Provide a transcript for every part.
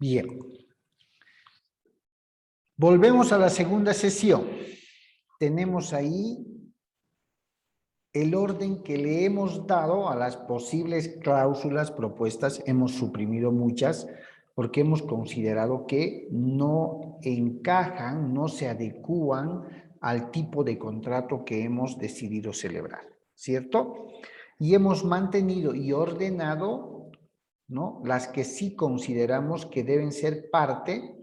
Bien. Volvemos a la segunda sesión. Tenemos ahí el orden que le hemos dado a las posibles cláusulas propuestas. Hemos suprimido muchas porque hemos considerado que no encajan, no se adecúan al tipo de contrato que hemos decidido celebrar, ¿cierto? Y hemos mantenido y ordenado, ¿no?, las que sí consideramos que deben ser parte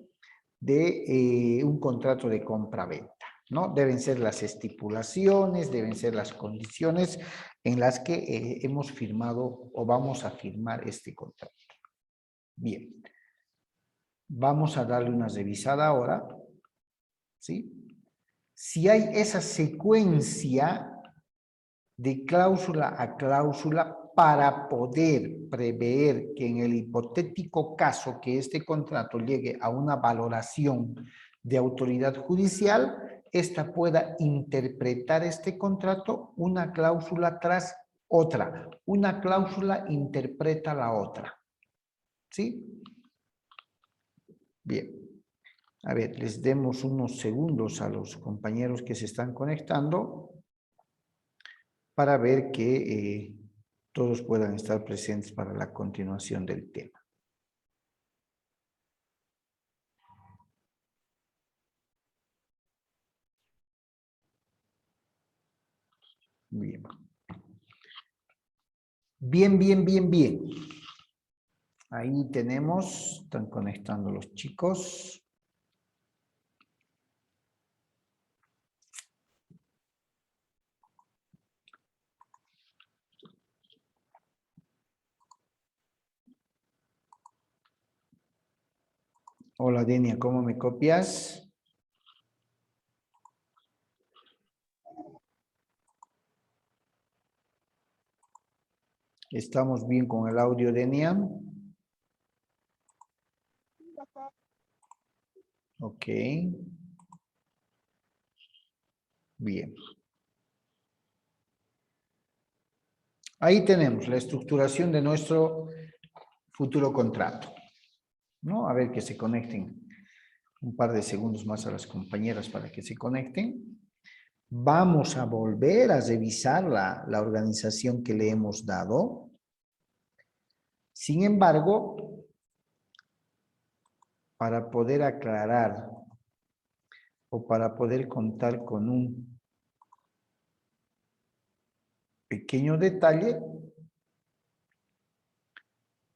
de un contrato de compra-venta, ¿no? Deben ser las estipulaciones, deben ser las condiciones en las que hemos firmado o vamos a firmar este contrato. Bien. Vamos a darle una revisada ahora, ¿sí? Si hay esa secuencia de cláusula a cláusula para poder prever que en el hipotético caso que este contrato llegue a una valoración de autoridad judicial, ésta pueda interpretar este contrato una cláusula tras otra. Una cláusula interpreta la otra. ¿Sí? Bien. A ver, les demos unos segundos a los compañeros que se están conectando para ver que todos puedan estar presentes para la continuación del tema. Bien. Bien. Ahí tenemos, están conectando los chicos. Hola Denia, ¿cómo me copias? ¿Estamos bien con el audio, Denia? Ok. Bien. Ahí tenemos la estructuración de nuestro futuro contrato, ¿no? A ver que se conecten un par de segundos más a las compañeras para que se conecten. Vamos a volver a revisar la organización que le hemos dado. Sin embargo, para poder aclarar o para poder contar con un pequeño detalle,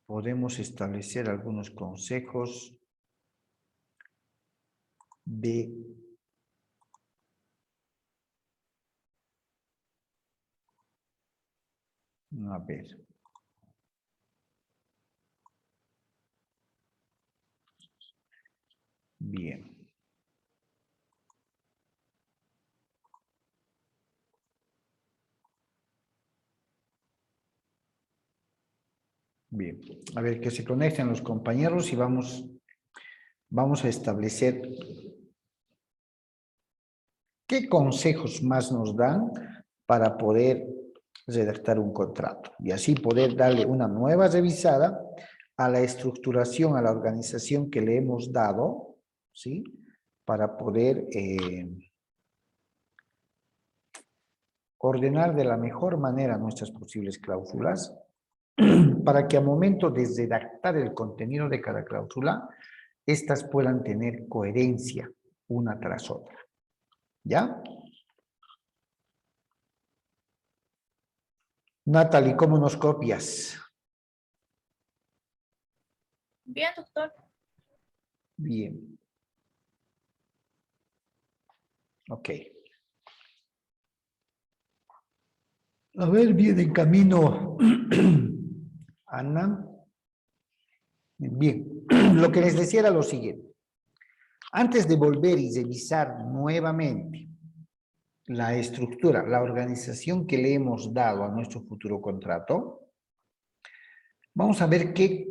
podemos establecer algunos consejos de a ver. Bien. Bien. A ver, que se conecten los compañeros y vamos a establecer qué consejos más nos dan para poder redactar un contrato y así poder darle una nueva revisada a la estructuración, a la organización que le hemos dado, ¿sí? Para poder ordenar de la mejor manera nuestras posibles cláusulas, para que al momento de redactar el contenido de cada cláusula, estas puedan tener coherencia una tras otra. ¿Ya? Natalie, ¿cómo nos copias? Bien, doctor. Bien. Ok. A ver, viene en camino Ana. Bien, lo que les decía era lo siguiente. Antes de volver y revisar nuevamente la estructura, la organización que le hemos dado a nuestro futuro contrato, vamos a ver qué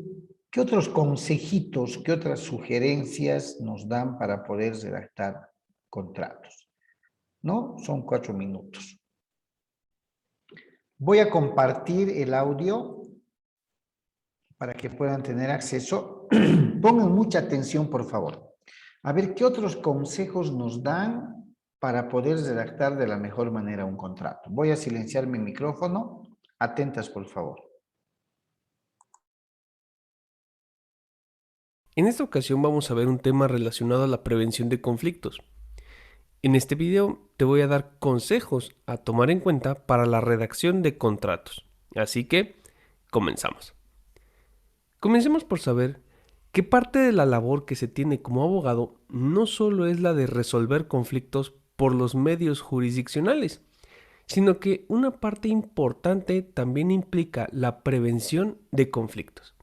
otros consejitos, qué otras sugerencias nos dan para poder redactar contratos. ¿No? Son 4 minutos. Voy a compartir el audio para que puedan tener acceso, pongan mucha atención, por favor. A ver, ¿qué otros consejos nos dan para poder redactar de la mejor manera un contrato? Voy a silenciar mi micrófono. Atentas, por favor. En esta ocasión vamos a ver un tema relacionado a la prevención de conflictos. En este video te voy a dar consejos a tomar en cuenta para la redacción de contratos. Así que, comenzamos. Comencemos por saber que parte de la labor que se tiene como abogado no solo es la de resolver conflictos por los medios jurisdiccionales, sino que una parte importante también implica la prevención de conflictos.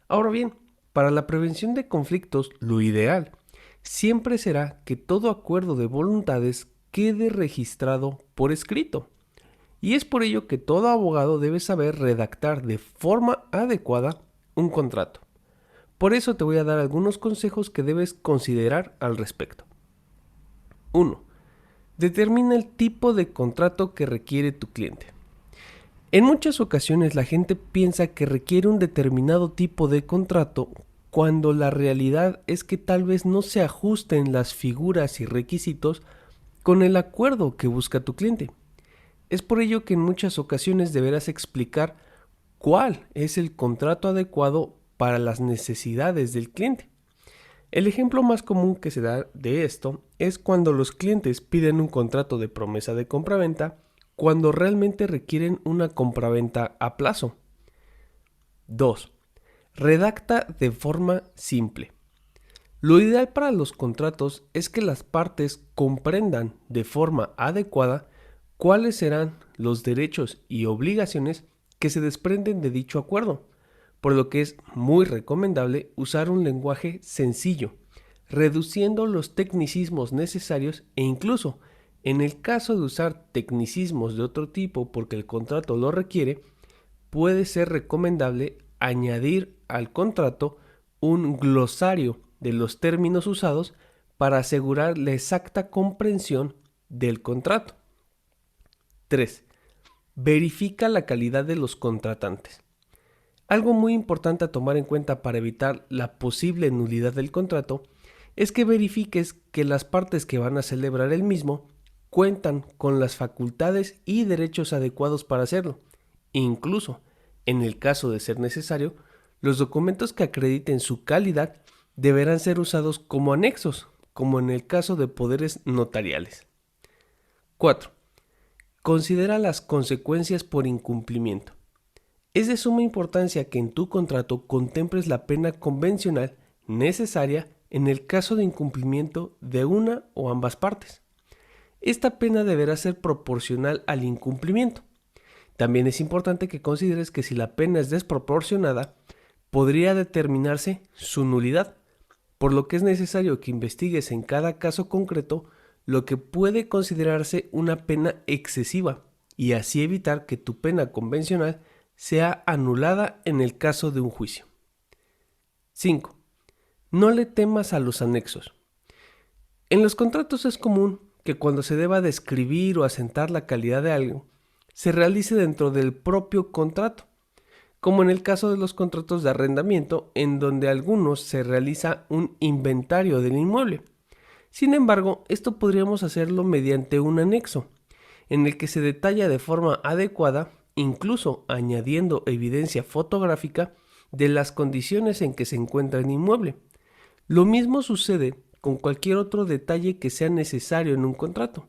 Ahora bien, para la prevención de conflictos, lo ideal siempre será que todo acuerdo de voluntades quede registrado por escrito. Y es por ello que todo abogado debe saber redactar de forma adecuada un contrato. Por eso te voy a dar algunos consejos que debes considerar al respecto. 1. Determina el tipo de contrato que requiere tu cliente. En muchas ocasiones la gente piensa que requiere un determinado tipo de contrato cuando la realidad es que tal vez no se ajusten las figuras y requisitos con el acuerdo que busca tu cliente. Es por ello que en muchas ocasiones deberás explicar cuál es el contrato adecuado para las necesidades del cliente. El ejemplo más común que se da de esto es cuando los clientes piden un contrato de promesa de compraventa cuando realmente requieren una compraventa a plazo. 2. Redacta de forma simple. Lo ideal para los contratos es que las partes comprendan de forma adecuada cuáles serán los derechos y obligaciones que se desprenden de dicho acuerdo, por lo que es muy recomendable usar un lenguaje sencillo, reduciendo los tecnicismos necesarios e incluso, en el caso de usar tecnicismos de otro tipo porque el contrato lo requiere, puede ser recomendable añadir al contrato un glosario de los términos usados para asegurar la exacta comprensión del contrato. 3. Verifica la calidad de los contratantes. Algo muy importante a tomar en cuenta para evitar la posible nulidad del contrato es que verifiques que las partes que van a celebrar el mismo cuentan con las facultades y derechos adecuados para hacerlo. Incluso, en el caso de ser necesario, los documentos que acrediten su calidad deberán ser usados como anexos, como en el caso de poderes notariales. 4. Considera las consecuencias por incumplimiento. Es de suma importancia que en tu contrato contemples la pena convencional necesaria en el caso de incumplimiento de una o ambas partes. Esta pena deberá ser proporcional al incumplimiento. También es importante que consideres que si la pena es desproporcionada, podría determinarse su nulidad, por lo que es necesario que investigues en cada caso concreto lo que puede considerarse una pena excesiva y así evitar que tu pena convencional sea anulada en el caso de un juicio. 5. No le temas a los anexos. En los contratos es común que cuando se deba describir o asentar la calidad de algo, se realice dentro del propio contrato, como en el caso de los contratos de arrendamiento, en donde algunos se realiza un inventario del inmueble. Sin embargo, esto podríamos hacerlo mediante un anexo, en el que se detalla de forma adecuada, incluso añadiendo evidencia fotográfica de las condiciones en que se encuentra el inmueble. Lo mismo sucede con cualquier otro detalle que sea necesario en un contrato.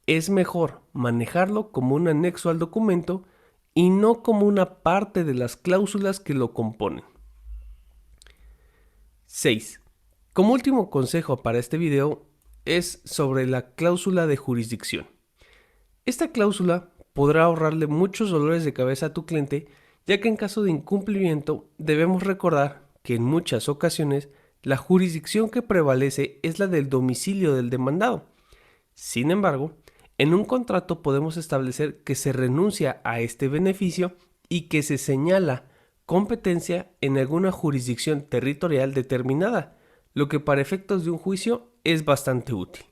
Es mejor manejarlo como un anexo al documento y no como una parte de las cláusulas que lo componen. 6. Como último consejo para este video es sobre la cláusula de jurisdicción. Esta cláusula podrá ahorrarle muchos dolores de cabeza a tu cliente, ya que en caso de incumplimiento debemos recordar que en muchas ocasiones la jurisdicción que prevalece es la del domicilio del demandado. Sin embargo, en un contrato podemos establecer que se renuncia a este beneficio y que se señala competencia en alguna jurisdicción territorial determinada, lo que para efectos de un juicio es bastante útil.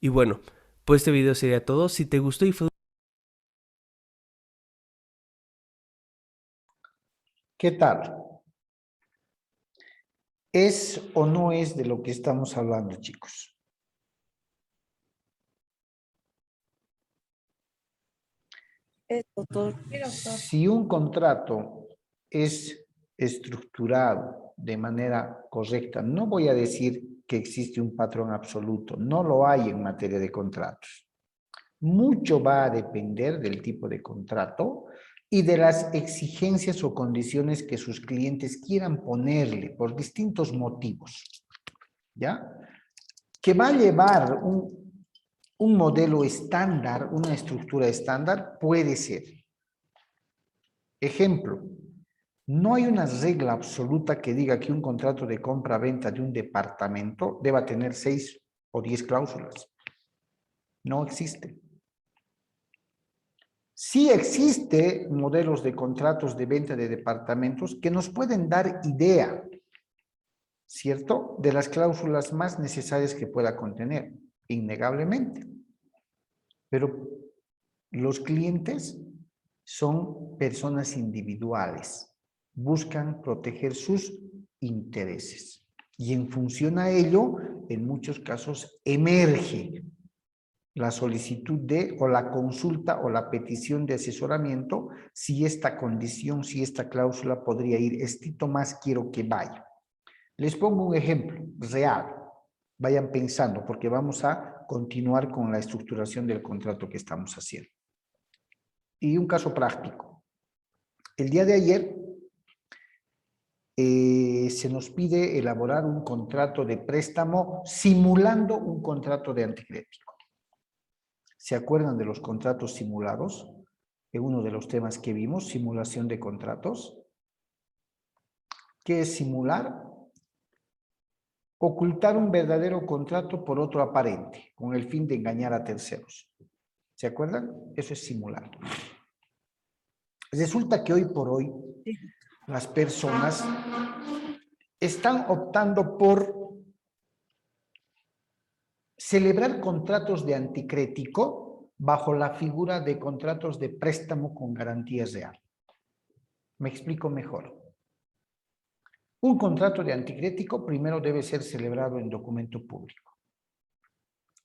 Y bueno, pues este video sería todo. Si te gustó y fue... ¿Qué tal? ¿Es o no es de lo que estamos hablando, chicos? Doctor. Sí, doctor. Si un contrato es estructurado de manera correcta, no voy a decir que existe un patrón absoluto, no lo hay en materia de contratos. Mucho va a depender del tipo de contrato y de las exigencias o condiciones que sus clientes quieran ponerle por distintos motivos, ¿ya? Que va a llevar un modelo estándar, una estructura estándar, puede ser. Ejemplo, no hay una regla absoluta que diga que un contrato de compra-venta de un departamento deba tener 6 o 10 cláusulas. No existe. Sí existe modelos de contratos de venta de departamentos que nos pueden dar idea, ¿cierto?, de las cláusulas más necesarias que pueda contener, innegablemente. Pero los clientes son personas individuales, buscan proteger sus intereses y en función a ello, en muchos casos, emerge la solicitud de o la consulta o la petición de asesoramiento si esta condición, si esta cláusula podría ir, estito más quiero que vaya. Les pongo un ejemplo real, vayan pensando porque vamos a continuar con la estructuración del contrato que estamos haciendo. Y un caso práctico. El día de ayer se nos pide elaborar un contrato de préstamo simulando un contrato de anticrético. ¿Se acuerdan de los contratos simulados? En uno de los temas que vimos, simulación de contratos. ¿Qué es simular? Ocultar un verdadero contrato por otro aparente, con el fin de engañar a terceros. ¿Se acuerdan? Eso es simular. Resulta que hoy por hoy las personas están optando por celebrar contratos de anticrético bajo la figura de contratos de préstamo con garantía real. Me explico mejor. Un contrato de anticrético primero debe ser celebrado en documento público.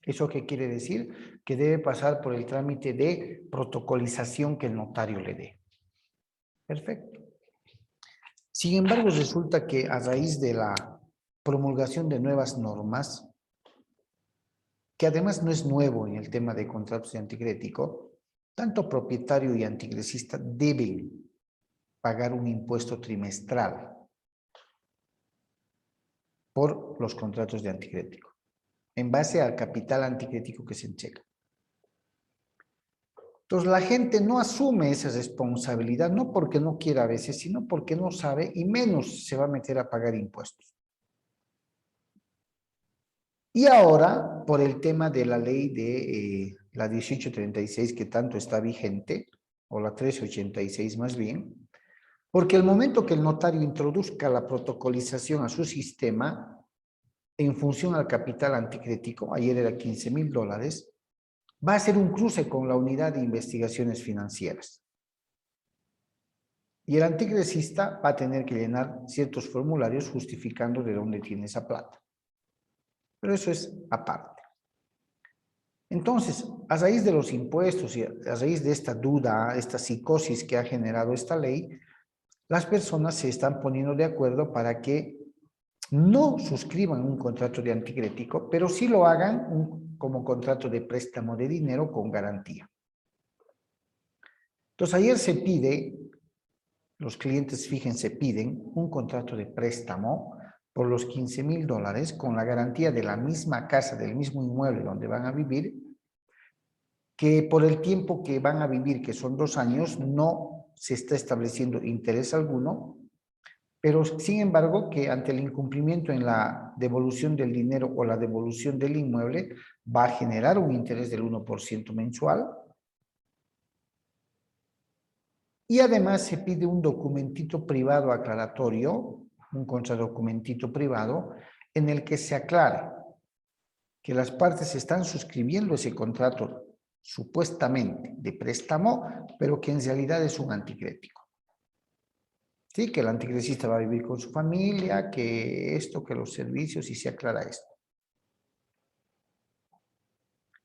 ¿Eso qué quiere decir? Que debe pasar por el trámite de protocolización que el notario le dé. Perfecto. Sin embargo, resulta que a raíz de la promulgación de nuevas normas, que además no es nuevo en el tema de contratos de anticrético, tanto propietario y anticresista deben pagar un impuesto trimestral por los contratos de anticrético, en base al capital anticrético que se entrega. Entonces la gente no asume esa responsabilidad, no porque no quiera a veces, sino porque no sabe y menos se va a meter a pagar impuestos. Y ahora, por el tema de la ley de la 1836 que tanto está vigente, o la 1386 más bien, porque el momento que el notario introduzca la protocolización a su sistema, en función al capital anticrético, ayer era $15,000, va a hacer un cruce con la unidad de investigaciones financieras. Y el anticresista va a tener que llenar ciertos formularios justificando de dónde tiene esa plata. Pero eso es aparte. Entonces, a raíz de los impuestos y a raíz de esta duda, esta psicosis que ha generado esta ley, las personas se están poniendo de acuerdo para que no suscriban un contrato de anticrético, pero sí lo hagan como contrato de préstamo de dinero con garantía. Entonces, ayer se pide, los clientes, fíjense, piden un contrato de préstamo por los $15,000 con la garantía de la misma casa, del mismo inmueble donde van a vivir, que por el tiempo que van a vivir, que son 2 años, no se está estableciendo interés alguno, pero sin embargo que ante el incumplimiento en la devolución del dinero o la devolución del inmueble va a generar un interés del 1% mensual. Y además se pide un documentito privado aclaratorio, un contradocumentito privado, en el que se aclare que las partes están suscribiendo ese contrato supuestamente de préstamo, pero que en realidad es un anticrético. Sí, que el anticresista va a vivir con su familia, que esto, que los servicios, y se aclara esto.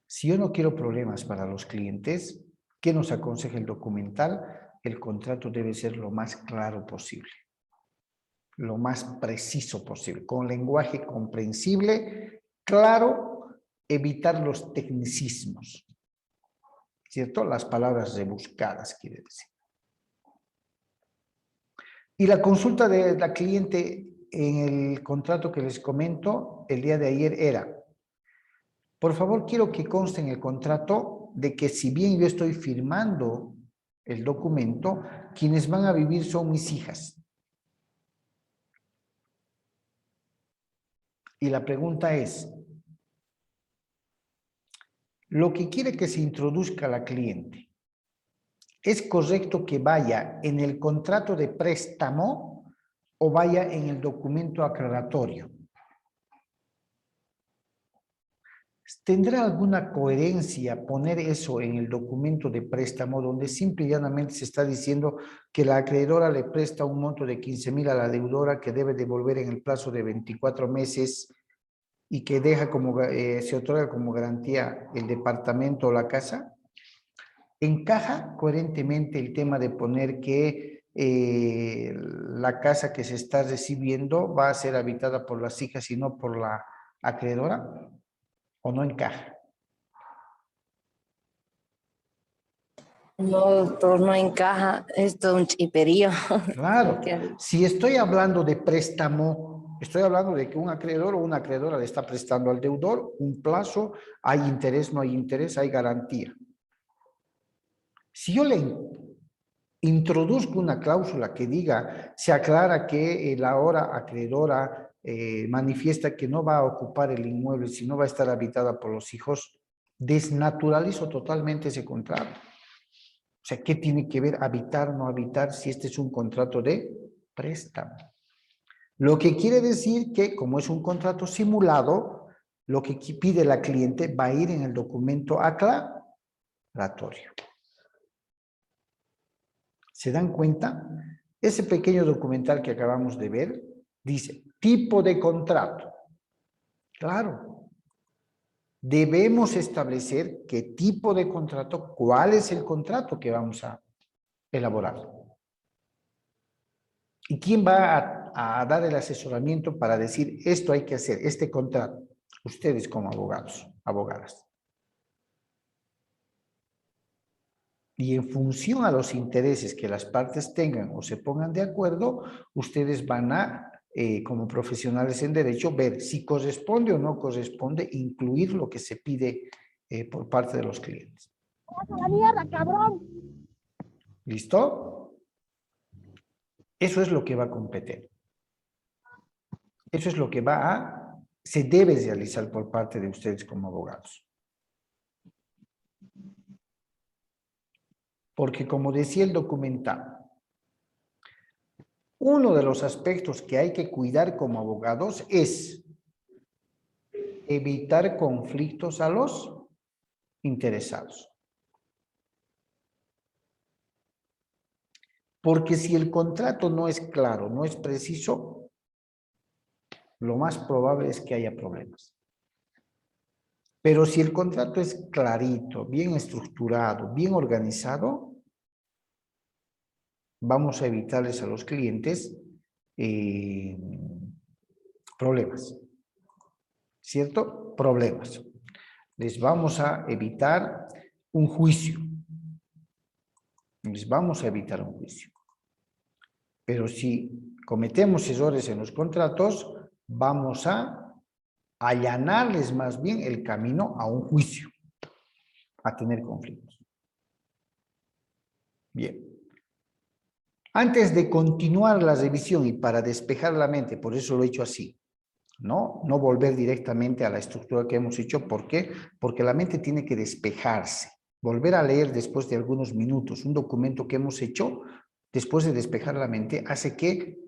Si yo no quiero problemas para los clientes, ¿qué nos aconseja el documental? El contrato debe ser lo más claro posible, lo más preciso posible, con lenguaje comprensible, claro, evitar los tecnicismos, ¿cierto? Las palabras rebuscadas, quiere decir. Y la consulta de la cliente en el contrato que les comento el día de ayer era: por favor, quiero que conste en el contrato de que si bien yo estoy firmando el documento, quienes van a vivir son mis hijas. Y la pregunta es, lo que quiere que se introduzca la cliente, ¿es correcto que vaya en el contrato de préstamo o vaya en el documento aclaratorio? ¿Tendrá alguna coherencia poner eso en el documento de préstamo donde simple y llanamente se está diciendo que la acreedora le presta un monto de 15,000 a la deudora que debe devolver en el plazo de 24 meses y que deja como, se otorga como garantía el departamento o la casa? ¿Encaja coherentemente el tema de poner que la casa que se está recibiendo va a ser habitada por las hijas y no por la acreedora? ¿O no encaja? No, doctor, no encaja. Es todo un chiperío. Claro, Que- si estoy hablando de préstamo, estoy hablando de que un acreedor o una acreedora le está prestando al deudor un plazo, hay interés, no hay interés, hay garantía. Si yo le introduzco una cláusula que diga, se aclara que la ahora acreedora manifiesta que no va a ocupar el inmueble, sino va a estar habitada por los hijos, desnaturalizo totalmente ese contrato. O sea, ¿qué tiene que ver habitar o no habitar si este es un contrato de préstamo? Lo que quiere decir que, como es un contrato simulado, lo que pide la cliente va a ir en el documento aclaratorio. ¿Se dan cuenta? Ese pequeño documental que acabamos de ver dice, tipo de contrato. Claro, debemos establecer qué tipo de contrato, cuál es el contrato que vamos a elaborar. ¿Y quién va a dar el asesoramiento para decir esto hay que hacer, este contrato? Ustedes como abogados, abogadas. Y en función a los intereses que las partes tengan o se pongan de acuerdo, ustedes van a, como profesionales en derecho, ver si corresponde o no corresponde incluir lo que se pide por parte de los clientes. ¡Vamos a la mierda, cabrón! ¿Listo? Eso es lo que va a competir. Eso es lo que se debe realizar por parte de ustedes como abogados. Porque como decía el documental, uno de los aspectos que hay que cuidar como abogados es evitar conflictos a los interesados. Porque si el contrato no es claro, no es preciso, lo más probable es que haya problemas. Pero si el contrato es clarito, bien estructurado, bien organizado, vamos a evitarles a los clientes problemas. ¿Cierto? Problemas. Les vamos a evitar un juicio. Les vamos a evitar un juicio. Pero si cometemos errores en los contratos, vamos a allanarles más bien el camino a un juicio, a tener conflictos. Bien. Antes de continuar la revisión y para despejar la mente, por eso lo he hecho así, no volver directamente a la estructura que hemos hecho. ¿Por qué? Porque la mente tiene que despejarse. Volver a leer después de algunos minutos un documento que hemos hecho, después de despejar la mente, hace que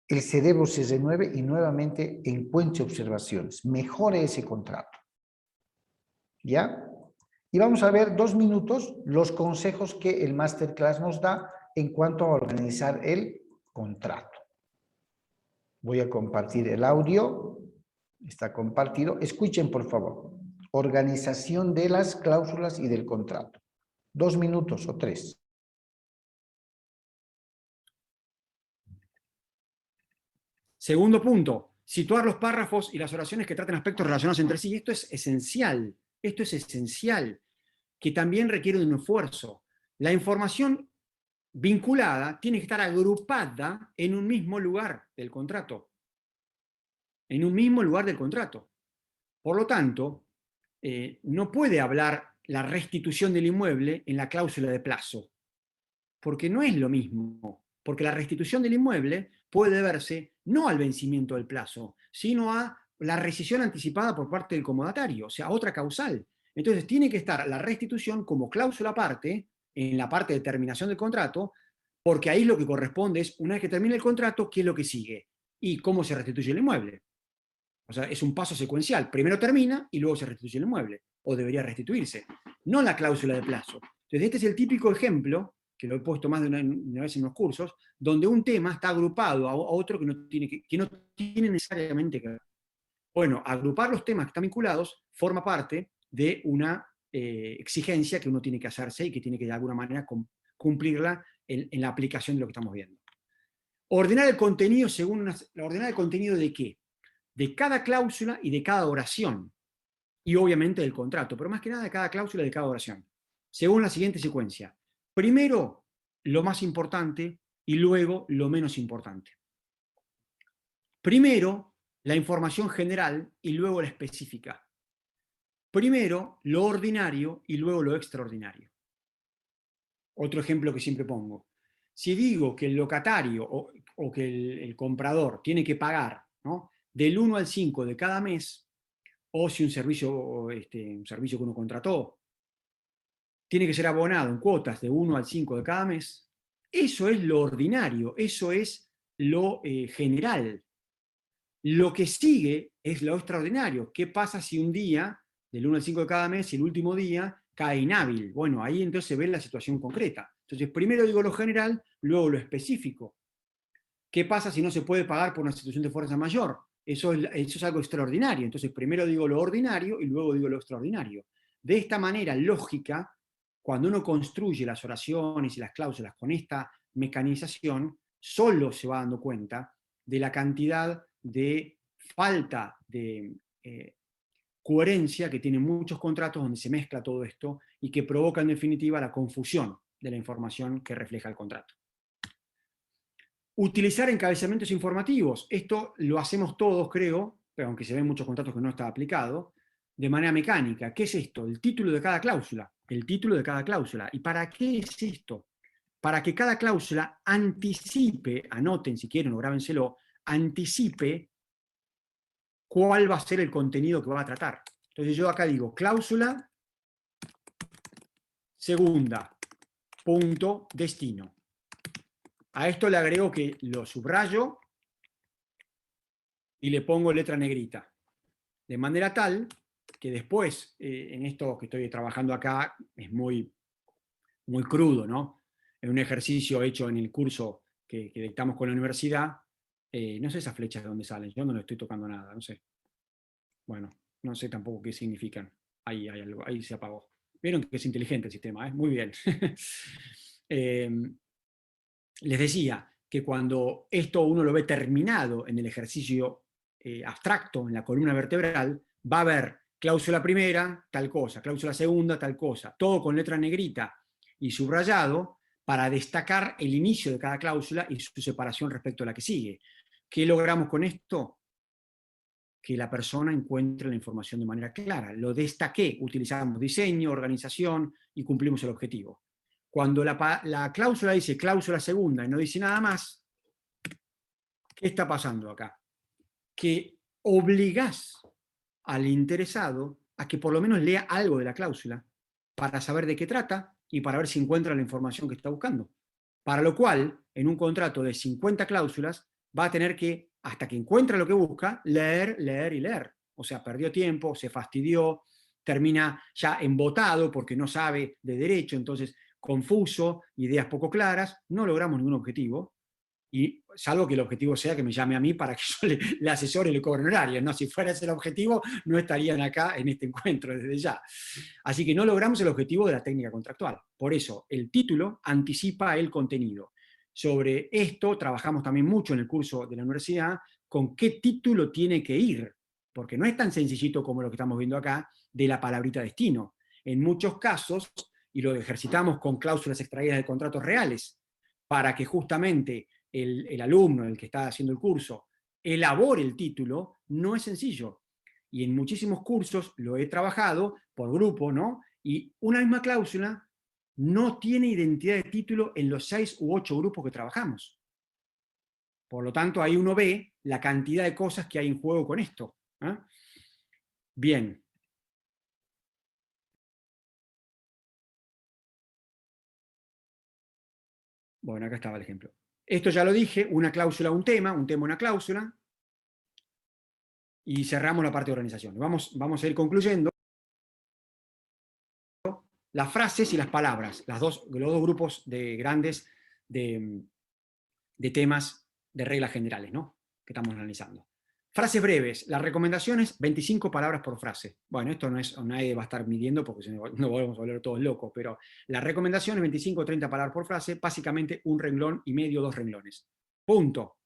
el cerebro se renueve y nuevamente encuentre observaciones, mejore ese contrato. ¿Ya? Y vamos a ver 2 minutos los consejos que el masterclass nos da en cuanto a organizar el contrato. Voy a compartir el audio. Está compartido. Escuchen, por favor. Organización de las cláusulas y del contrato. 2 minutos o 3. Segundo punto, situar los párrafos y las oraciones que traten aspectos relacionados entre sí. Esto es esencial, que también requiere de un esfuerzo. La información vinculada tiene que estar agrupada en un mismo lugar del contrato. En un mismo lugar del contrato. Por lo tanto, no puede hablar la restitución del inmueble en la cláusula de plazo, porque no es lo mismo, porque la restitución del inmueble puede deberse no al vencimiento del plazo, sino a la rescisión anticipada por parte del comodatario, o sea, otra causal. Entonces tiene que estar la restitución como cláusula aparte, en la parte de terminación del contrato, porque ahí lo que corresponde es, una vez que termine el contrato, ¿qué es lo que sigue? Y cómo se restituye el inmueble. O sea, es un paso secuencial. Primero termina y luego se restituye el inmueble, o debería restituirse, no la cláusula de plazo. Entonces este es el típico ejemplo, que lo he puesto más de una vez en los cursos, donde un tema está agrupado a otro que no tiene necesariamente que ver. Bueno, agrupar los temas que están vinculados forma parte de una exigencia que uno tiene que hacerse y que tiene que de alguna manera cumplirla en la aplicación de lo que estamos viendo. Ordenar el contenido según ordenar el contenido ¿de qué? De cada cláusula y de cada oración. Y obviamente del contrato, pero más que nada de cada cláusula y de cada oración. Según la siguiente secuencia. Primero, lo más importante y luego lo menos importante. Primero, la información general y luego la específica. Primero, lo ordinario y luego lo extraordinario. Otro ejemplo que siempre pongo. Si digo que el locatario o que el comprador tiene que pagar, ¿no?, del 1 al 5 de cada mes, o si un servicio que uno contrató tiene que ser abonado en cuotas de 1 al 5 de cada mes, eso es lo ordinario, eso es lo general. Lo que sigue es lo extraordinario. ¿Qué pasa si un día, del 1 al 5 de cada mes, y el último día cae inhábil? Bueno, ahí entonces se ve la situación concreta. Entonces, primero digo lo general, luego lo específico. ¿Qué pasa si no se puede pagar por una situación de fuerza mayor? Eso es algo extraordinario. Entonces, primero digo lo ordinario y luego digo lo extraordinario. De esta manera lógica, cuando uno construye las oraciones y las cláusulas con esta mecanización, solo se va dando cuenta de la cantidad de falta de coherencia que tienen muchos contratos donde se mezcla todo esto y que provoca en definitiva la confusión de la información que refleja el contrato. Utilizar encabezamientos informativos. Esto lo hacemos todos, creo, pero aunque se ven muchos contratos que no está aplicado, de manera mecánica. ¿Qué es esto? El título de cada cláusula. El título de cada cláusula. ¿Y para qué es esto? Para que cada cláusula anticipe, anoten si quieren o grábenselo, anticipe cuál va a ser el contenido que va a tratar. Entonces yo acá digo, cláusula segunda, punto, destino. A esto le agrego que lo subrayo y le pongo letra negrita. De manera tal que después, en esto que estoy trabajando acá, es muy crudo, ¿no? Es un ejercicio hecho en el curso que dictamos con la universidad. No sé esas flechas de dónde salen, yo no le estoy tocando nada, no sé. Bueno, no sé tampoco qué significan. Ahí hay algo, ahí se apagó. Vieron que es inteligente el sistema, ¿eh? Muy bien. Les decía que cuando esto uno lo ve terminado en el ejercicio abstracto, en la columna vertebral, va a haber cláusula primera, tal cosa, cláusula segunda, tal cosa, todo con letra negrita y subrayado para destacar el inicio de cada cláusula y su separación respecto a la que sigue. ¿Qué logramos con esto? Que la persona encuentre la información de manera clara. Lo destaqué, utilizamos diseño, organización y cumplimos el objetivo. Cuando la cláusula dice cláusula segunda y no dice nada más, ¿qué está pasando acá? Que obligás al interesado a que por lo menos lea algo de la cláusula para saber de qué trata y para ver si encuentra la información que está buscando. Para lo cual, en un contrato de 50 cláusulas, va a tener que, hasta que encuentra lo que busca, leer, leer y leer. O sea, perdió tiempo, se fastidió, termina ya embotado porque no sabe de derecho, entonces confuso, ideas poco claras, no logramos ningún objetivo. Y salvo que el objetivo sea que me llame a mí para que yo le asesore y le cobre horario, ¿no? Si fuera ese el objetivo, no estarían acá en este encuentro desde ya. Así que no logramos el objetivo de la técnica contractual. Por eso, el título anticipa el contenido. Sobre esto trabajamos también mucho en el curso de la universidad, con qué título tiene que ir, porque no es tan sencillito como lo que estamos viendo acá, de la palabrita destino. En muchos casos, y lo ejercitamos con cláusulas extraídas de contratos reales, para que justamente el alumno, el que está haciendo el curso, elabore el título, no es sencillo. Y en muchísimos cursos lo he trabajado por grupo, ¿no? Y una misma cláusula no tiene identidad de título en los 6 u 8 grupos que trabajamos. Por lo tanto, ahí uno ve la cantidad de cosas que hay en juego con esto. ¿Eh? Bien. Bueno, acá estaba el ejemplo. Esto ya lo dije, una cláusula, un tema, una cláusula. Y cerramos la parte de organización. Vamos a ir concluyendo. Las frases y las palabras, los dos grupos de grandes de temas de reglas generales, ¿no? Que estamos analizando. Frases breves. Las recomendaciones, 25 palabras por frase. Bueno, esto no es, nadie va a estar midiendo porque si no volvemos a volver todos locos, pero las recomendaciones, 25 o 30 palabras por frase, básicamente un renglón y medio, 2 renglones. Punto.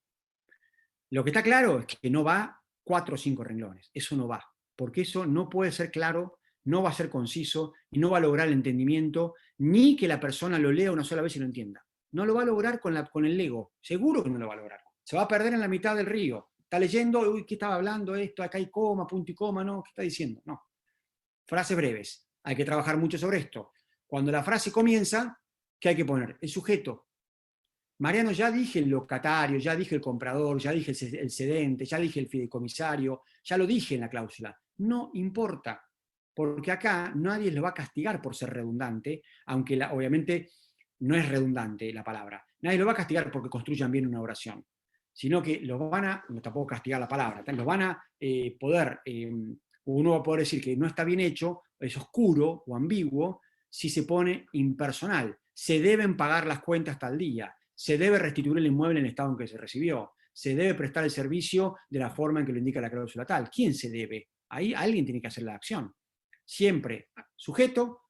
Lo que está claro es que no va 4 o 5 renglones. Eso no va. Porque eso no puede ser claro, no va a ser conciso y no va a lograr el entendimiento, ni que la persona lo lea una sola vez y lo entienda. No lo va a lograr con el ego. Seguro que no lo va a lograr. Se va a perder en la mitad del río. Está leyendo, uy, ¿qué estaba hablando esto? Acá hay coma, punto y coma, ¿no? ¿Qué está diciendo? No. Frases breves. Hay que trabajar mucho sobre esto. Cuando la frase comienza, ¿qué hay que poner? El sujeto. Mariano, ya dije el locatario, ya dije el comprador, ya dije el cedente, ya dije el fideicomisario, ya lo dije en la cláusula. No importa, porque acá nadie lo va a castigar por ser redundante, aunque obviamente no es redundante la palabra. Nadie lo va a castigar porque construyan bien una oración, sino que los van a, no tampoco castigar la palabra, los van a poder, uno va a poder decir que no está bien hecho, es oscuro o ambiguo, si se pone impersonal. Se deben pagar las cuentas tal día. Se debe restituir el inmueble en el estado en que se recibió, se debe prestar el servicio de la forma en que lo indica la cláusula tal. ¿Quién se debe? Ahí alguien tiene que hacer la acción. Siempre sujeto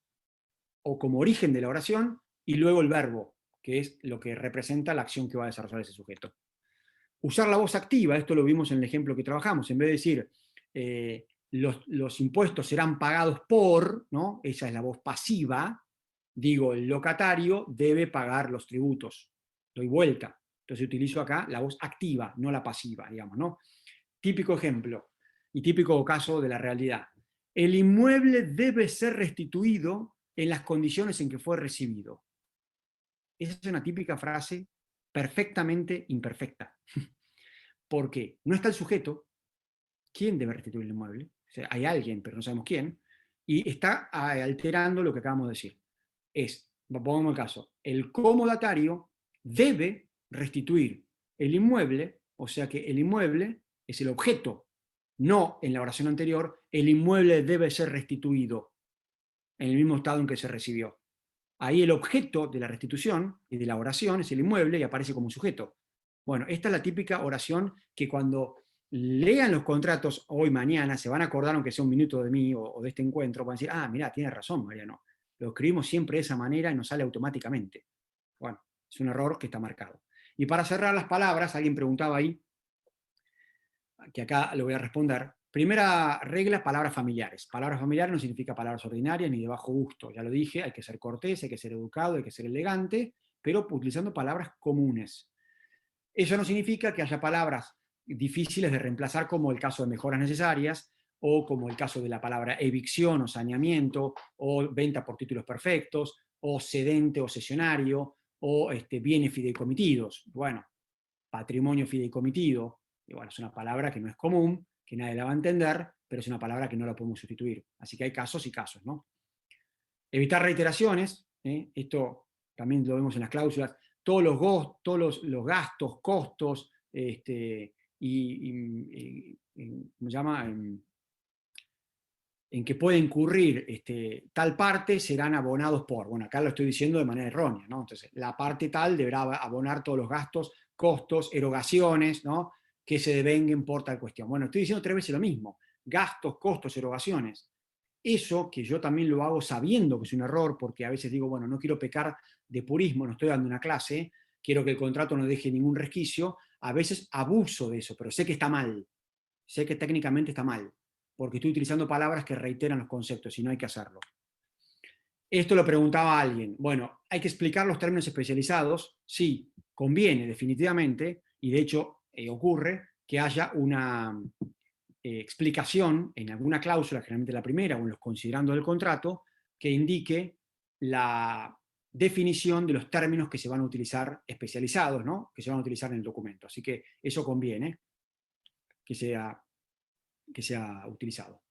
o como origen de la oración y luego el verbo, que es lo que representa la acción que va a desarrollar ese sujeto. Usar la voz activa, esto lo vimos en el ejemplo que trabajamos, en vez de decir los impuestos serán pagados por, ¿no? Esa es la voz pasiva, digo, el locatario debe pagar los tributos. Doy vuelta. Entonces utilizo acá la voz activa, no la pasiva, digamos, ¿no? Típico ejemplo y típico caso de la realidad. El inmueble debe ser restituido en las condiciones en que fue recibido. Esa es una típica frase perfectamente imperfecta. Porque no está el sujeto, ¿quién debe restituir el inmueble? O sea, hay alguien, pero no sabemos quién, y está alterando lo que acabamos de decir. Pongamos el caso, el comodatario debe restituir el inmueble, o sea que el inmueble es el objeto, no en la oración anterior, el inmueble debe ser restituido en el mismo estado en que se recibió. Ahí el objeto de la restitución y de la oración es el inmueble y aparece como un sujeto. Bueno, esta es la típica oración que cuando lean los contratos hoy, mañana, se van a acordar, aunque sea un minuto de mí o de este encuentro, van a decir, ah, mira, tiene razón, Mariano. Lo escribimos siempre de esa manera y nos sale automáticamente. Bueno, es un error que está marcado. Y para cerrar las palabras, alguien preguntaba ahí, que acá lo voy a responder. Primera regla, palabras familiares. Palabras familiares no significa palabras ordinarias ni de bajo gusto. Ya lo dije, hay que ser cortés, hay que ser educado, hay que ser elegante, pero utilizando palabras comunes. Eso no significa que haya palabras difíciles de reemplazar, como el caso de mejoras necesarias, o como el caso de la palabra evicción o saneamiento, o venta por títulos perfectos, o cedente o cesionario, o bienes fideicomitidos. Bueno, patrimonio fideicomitido, y bueno, es una palabra que no es común, que nadie la va a entender, pero es una palabra que no la podemos sustituir. Así que hay casos y casos, ¿no? Evitar reiteraciones, esto también lo vemos en las cláusulas, todos los gastos, costos, ¿cómo se llama? En que puede incurrir tal parte serán abonados por. Bueno, acá lo estoy diciendo de manera errónea, ¿no? Entonces, la parte tal deberá abonar todos los gastos costos, erogaciones, ¿no? Que se devenguen por tal cuestión. Bueno, estoy diciendo 3 veces lo mismo. Gastos, costos, erogaciones. Eso, que yo también lo hago sabiendo que es un error, porque a veces digo, bueno, no quiero pecar de purismo, no estoy dando una clase, quiero que el contrato no deje ningún resquicio, a veces abuso de eso, pero sé que está mal, sé que técnicamente está mal, porque estoy utilizando palabras que reiteran los conceptos y no hay que hacerlo. Esto lo preguntaba alguien. Bueno, ¿hay que explicar los términos especializados? Sí, conviene definitivamente, y de hecho ocurre que haya una explicación en alguna cláusula, generalmente la primera o en los considerandos del contrato, que indique la definición de los términos que se van a utilizar especializados, ¿no? Que se van a utilizar en el documento. Así que eso conviene que sea utilizado.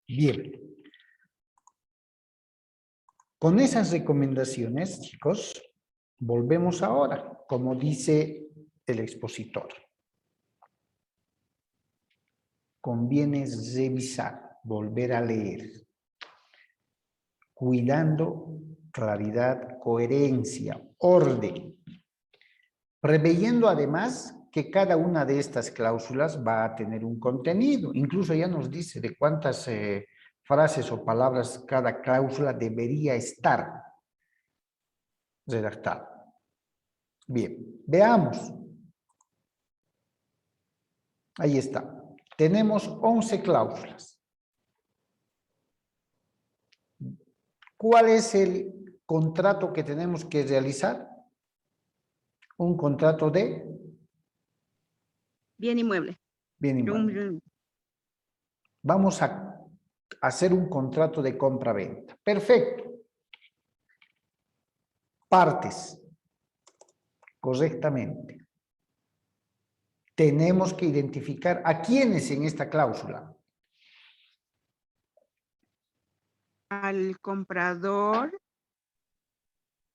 Bien. Con esas recomendaciones, chicos, volvemos ahora, como dice el expositor. Conviene revisar, volver a leer, cuidando claridad, coherencia, orden, preveyendo además que cada una de estas cláusulas va a tener un contenido. Incluso ya nos dice de cuántas frases o palabras cada cláusula debería estar redactada. Bien, veamos. Ahí está. Tenemos 11 cláusulas. ¿Cuál es el contrato que tenemos que realizar? Un contrato de Bien inmueble. bien inmueble. Vamos a hacer un contrato de compra-venta. Perfecto. Partes. Correctamente. Tenemos que identificar a quiénes en esta cláusula. Al comprador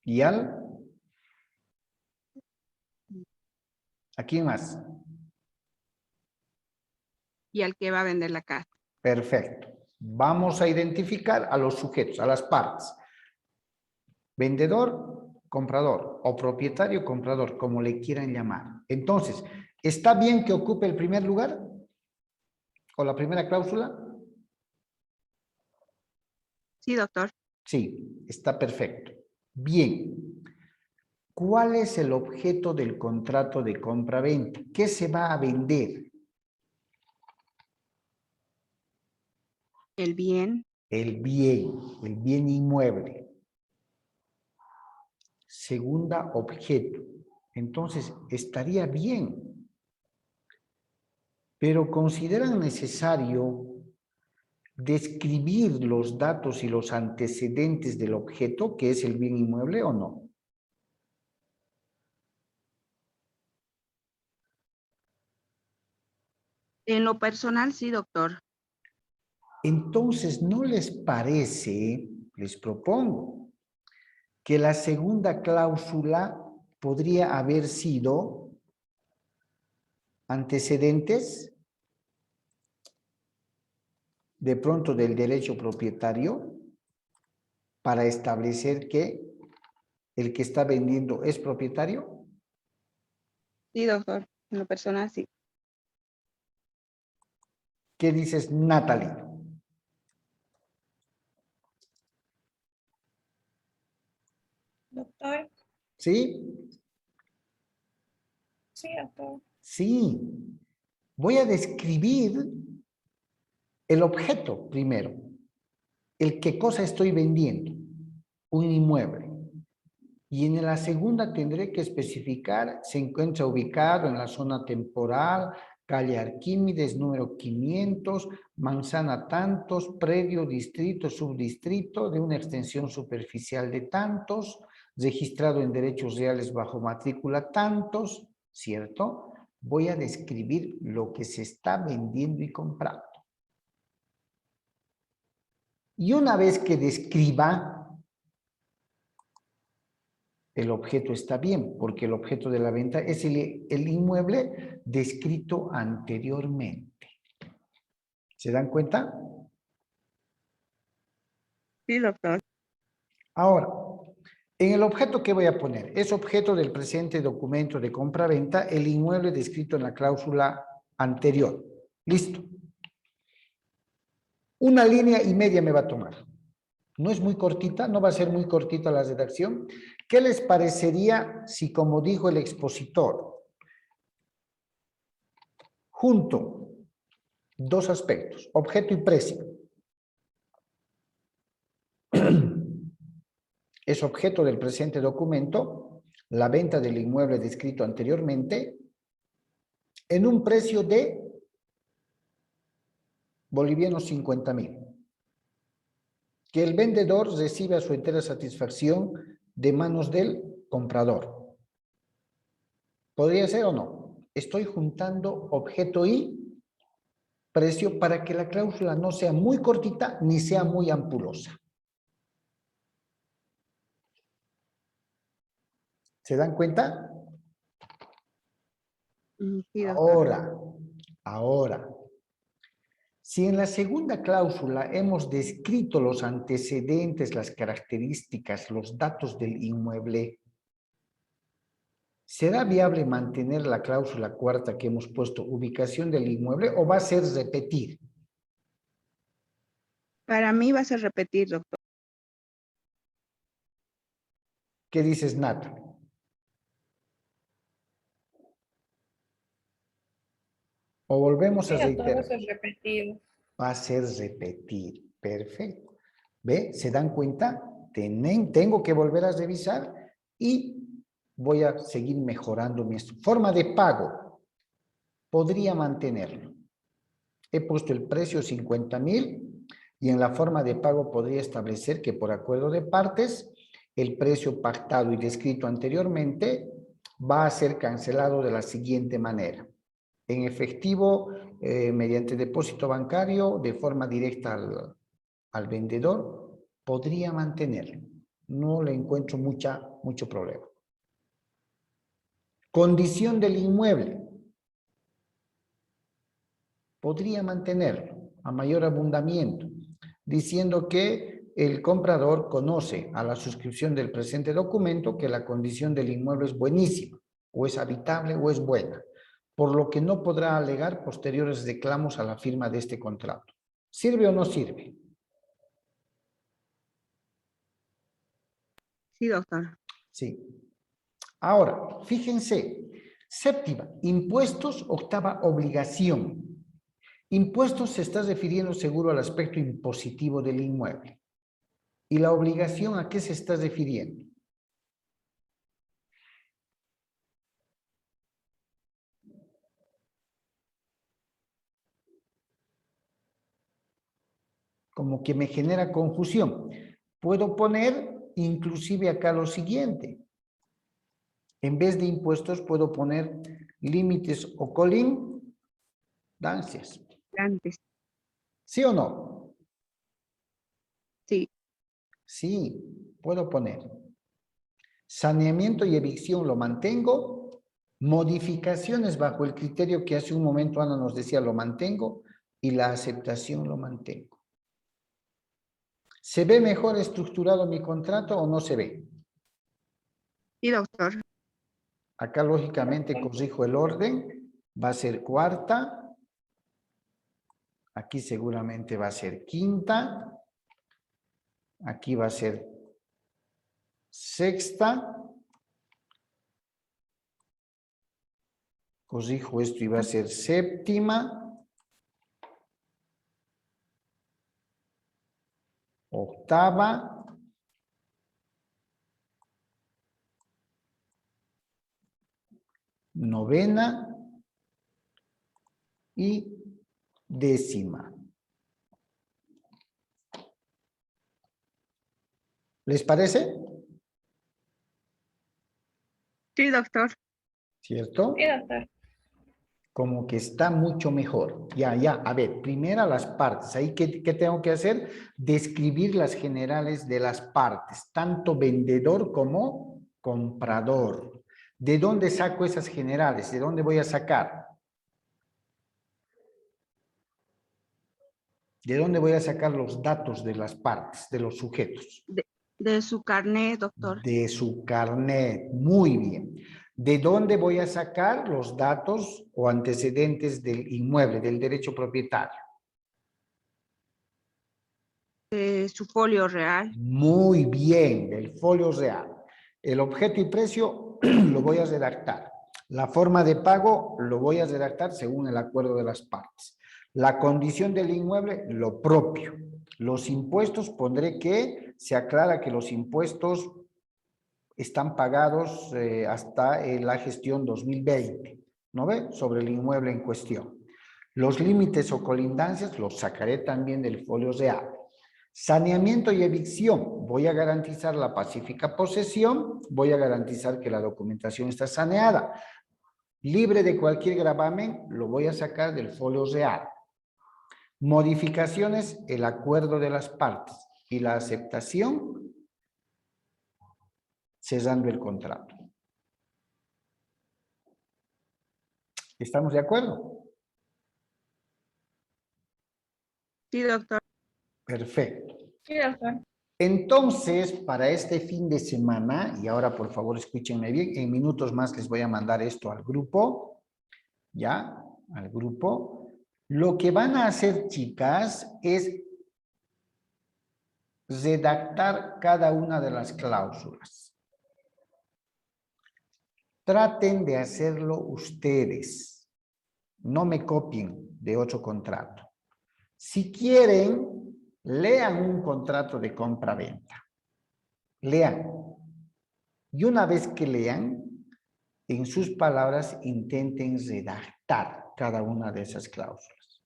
¿Y al? ¿A quién más? y al que va a vender la casa. Perfecto. Vamos a identificar a los sujetos, a las partes. Vendedor, comprador o propietario, comprador, como le quieran llamar. Entonces, ¿está bien que ocupe el primer lugar? ¿O la primera cláusula? Sí, doctor. Sí, está perfecto. Bien. ¿Cuál es el objeto del contrato de compra-venta? ¿Qué se va a vender? El bien. El bien inmueble. Segunda, objeto. Entonces, estaría bien. Pero ¿consideran necesario describir los datos y los antecedentes del objeto, que es el bien inmueble, o no? En lo personal, sí, doctor. Entonces, ¿no les parece, les propongo, que la segunda cláusula podría haber sido antecedentes de pronto del derecho propietario para establecer que el que está vendiendo es propietario? Sí, doctor. En lo personal, sí. ¿Qué dices, Natalie? Doctor, ¿Sí? sí, doctor. Sí. Voy a describir el objeto primero. El qué cosa estoy vendiendo. Un inmueble. Y en la segunda tendré que especificar, se encuentra ubicado en la zona temporal, calle Arquímedes, número 500, manzana tantos, predio, distrito, subdistrito, de una extensión superficial de tantos, registrado en derechos reales bajo matrícula tantos, ¿cierto? Voy a describir lo que se está vendiendo y comprando. Y una vez que describa, el objeto está bien, porque el objeto de la venta es el inmueble descrito anteriormente. ¿Se dan cuenta? Sí, doctor. Ahora, En el objeto, ¿qué voy a poner? Es objeto del presente documento de compra-venta el inmueble descrito en la cláusula anterior. Listo. 1,5 líneas me va a tomar. No es muy cortita, no va a ser muy cortita la redacción. ¿Qué les parecería si, como dijo el expositor, junto dos aspectos, objeto y precio? Es objeto del presente documento la venta del inmueble descrito anteriormente en un precio de bolivianos 50,000. Que el vendedor recibe a su entera satisfacción de manos del comprador. ¿Podría ser o no? Estoy juntando objeto y precio para que la cláusula no sea muy cortita ni sea muy ampulosa. ¿Se dan cuenta? Sí, doctor. Ahora, si en la segunda cláusula hemos descrito los antecedentes, las características, los datos del inmueble, ¿será viable mantener la cláusula cuarta que hemos puesto, ubicación del inmueble, o va a ser repetir? Para mí va a ser repetir, doctor. ¿Qué dices, Nat? O volvemos a reiterar. Va a ser repetir. Perfecto. ¿Ve? ¿Se dan cuenta? Tengo que volver a revisar y voy a seguir mejorando mi forma de pago. Podría mantenerlo. He puesto el precio 50,000 y en la forma de pago podría establecer que por acuerdo de partes el precio pactado y descrito anteriormente va a ser cancelado de la siguiente manera. En efectivo, mediante depósito bancario, de forma directa al vendedor, podría mantenerlo. No le encuentro mucho problema. Condición del inmueble. Podría mantenerlo a mayor abundamiento, diciendo que el comprador conoce a la suscripción del presente documento que la condición del inmueble es buenísima, o es habitable o es buena, por lo que no podrá alegar posteriores reclamos a la firma de este contrato. ¿Sirve o no sirve? Sí, doctor. Sí. Ahora, fíjense, séptima, impuestos, octava, obligación. Impuestos se está refiriendo seguro al aspecto impositivo del inmueble. ¿Y la obligación a qué se está refiriendo? Como que me genera confusión. Puedo poner inclusive acá lo siguiente. En vez de impuestos puedo poner límites o colindancias. Antes. ¿Sí o no? Sí. Sí, puedo poner. Saneamiento y evicción lo mantengo. Modificaciones bajo el criterio que hace un momento Ana nos decía lo mantengo. Y la aceptación lo mantengo. ¿Se ve mejor estructurado mi contrato o no se ve? Sí, doctor. Acá lógicamente corrijo el orden. Va a ser cuarta. Aquí seguramente va a ser quinta. Aquí va a ser sexta. Corrijo esto y va a ser séptima. Octava. Novena. Y décima. ¿Les parece? Sí, doctor. ¿Cierto? Sí, doctor. Como que está mucho mejor. Ya. A ver, primero las partes. Ahí, ¿qué tengo que hacer? Describir las generales de las partes, tanto vendedor como comprador. ¿De dónde saco esas generales? ¿De dónde voy a sacar? ¿De dónde voy a sacar los datos de las partes, de los sujetos? De su carnet, doctor. De su carnet. Muy bien. ¿De dónde voy a sacar los datos o antecedentes del inmueble, del derecho propietario? De su folio real. Muy bien, del folio real. El objeto y precio lo voy a redactar. La forma de pago lo voy a redactar según el acuerdo de las partes. La condición del inmueble, lo propio. Los impuestos, pondré que se aclara que los impuestos están pagados hasta la gestión 2020, ¿no ve? Sobre el inmueble en cuestión. Los límites o colindancias los sacaré también del folio real. Saneamiento y evicción. Voy a garantizar la pacífica posesión, voy a garantizar que la documentación está saneada. Libre de cualquier gravamen, lo voy a sacar del folio real. Modificaciones, el acuerdo de las partes y la aceptación, cerrando el contrato. ¿Estamos de acuerdo? Sí, doctor. Perfecto. Sí, doctor. Entonces, para este fin de semana, y ahora por favor escúchenme bien, en minutos más les voy a mandar esto al grupo, ¿ya? Al grupo. Lo que van a hacer, chicas, es redactar cada una de las cláusulas. Traten de hacerlo ustedes. No me copien de otro contrato. Si quieren, lean un contrato de compra-venta. Lean. Y una vez que lean, en sus palabras intenten redactar cada una de esas cláusulas,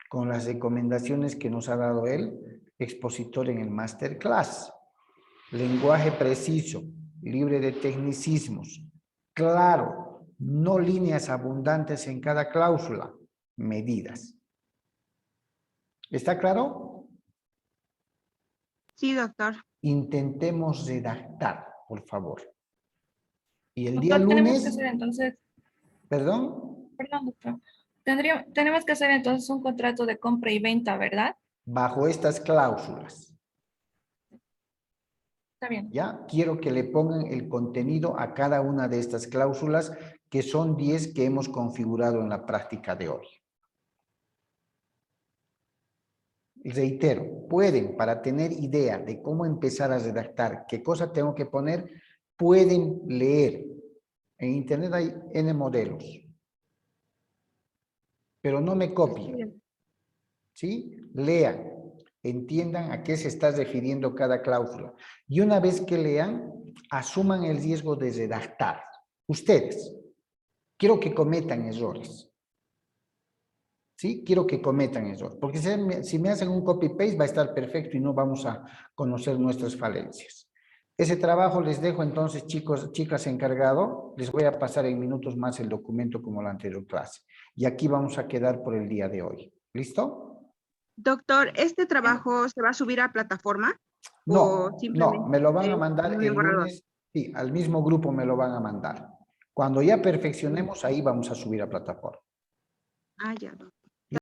con las recomendaciones que nos ha dado el expositor en el masterclass. Lenguaje preciso, libre de tecnicismos, claro, no líneas abundantes en cada cláusula, medidas. ¿Está claro? Sí, doctor. Intentemos redactar, por favor. Y el día Doctor, tenemos que lunes, hacer entonces, perdón, doctor. Tenemos que hacer entonces un contrato de compra y venta, ¿verdad? bajo estas cláusulas, Está bien. ¿ya? Quiero que le pongan el contenido a cada una de estas cláusulas, que son 10 que hemos configurado en la práctica de hoy. Reitero, pueden, para tener idea de cómo empezar a redactar, qué cosa tengo que poner, pueden leer. En internet hay N modelos. Pero no me copien. ¿Sí? Lean, entiendan a qué se está refiriendo cada cláusula. Y una vez que lean, asuman el riesgo de redactar. Ustedes, quiero que cometan errores. ¿Sí? Quiero que cometan errores. Porque si me hacen un copy-paste va a estar perfecto y no vamos a conocer nuestras falencias. Ese trabajo les dejo entonces, chicos, chicas encargado. Les voy a pasar en minutos más el documento como la anterior clase. Y aquí vamos a quedar por el día de hoy. ¿Listo? Doctor, ¿este trabajo se va a subir a plataforma? No, ¿O simplemente no, me lo van a en mandar un el borrador? lunes. Sí, al mismo grupo me lo van a mandar. Cuando ya perfeccionemos, ahí vamos a subir a plataforma. Ah, ya, doctor.